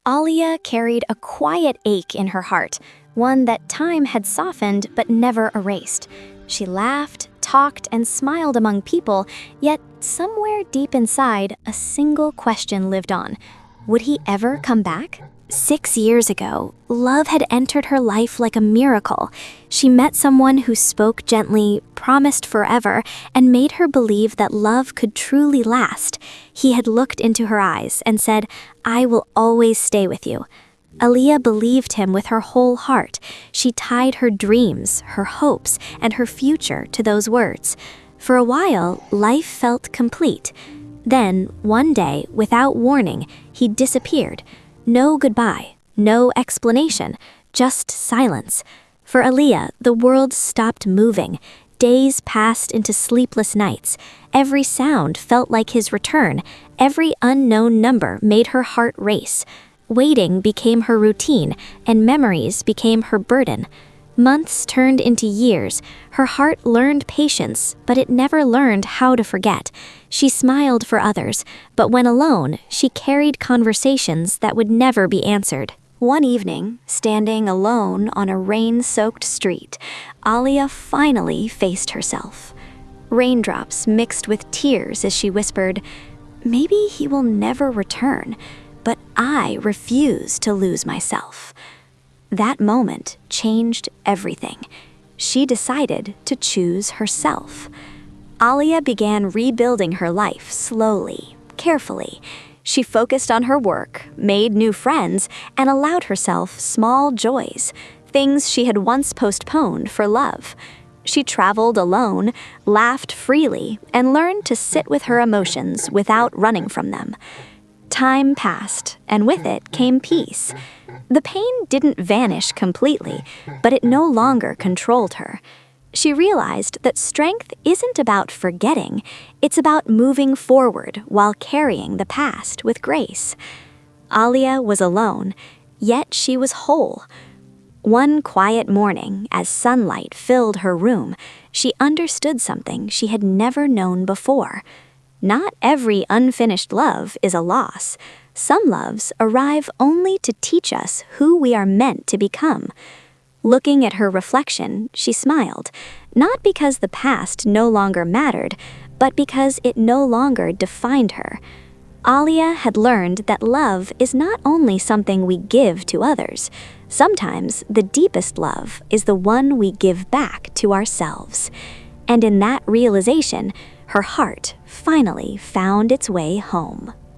Aaliya carried a quiet ache in her heart, one that time had softened but never erased. She laughed, talked, and smiled among people, yet somewhere deep inside, a single question lived on. Would he ever come back? 6 years ago, love had entered her life like a miracle. She met someone who spoke gently, promised forever, and made her believe that love could truly last. He had looked into her eyes and said, "I will always stay with you." Aaliya believed him with her whole heart. She tied her dreams, her hopes, and her future to those words. For a while, life felt complete. Then, one day, without warning, he disappeared. No goodbye, no explanation, just silence. For Aaliya, the world stopped moving. Days passed into sleepless nights. Every sound felt like his return. Every unknown number made her heart race. Waiting became her routine, and memories became her burden. Months turned into years. Her heart learned patience, but it never learned how to forget. She smiled for others, but when alone, she carried conversations that would never be answered. One evening, standing alone on a rain-soaked street, Aaliya finally faced herself. Raindrops mixed with tears as she whispered, "Maybe he will never return, but I refuse to lose myself." That moment changed everything. She decided to choose herself. Aaliya began rebuilding her life slowly, carefully. She focused on her work, made new friends, and allowed herself small joys, things she had once postponed for love. She traveled alone, laughed freely, and learned to sit with her emotions without running from them. Time passed, and with it came peace. The pain didn't vanish completely, but it no longer controlled her. She realized that strength isn't about forgetting, it's about moving forward while carrying the past with grace. Aaliya was alone, yet she was whole. One quiet morning, as sunlight filled her room, she understood something she had never known before. Not every unfinished love is a loss. Some loves arrive only to teach us who we are meant to become. Looking at her reflection, she smiled, not because the past no longer mattered, but because it no longer defined her. Aaliya had learned that love is not only something we give to others. Sometimes the deepest love is the one we give back to ourselves. And in that realization, her heart finally found its way home.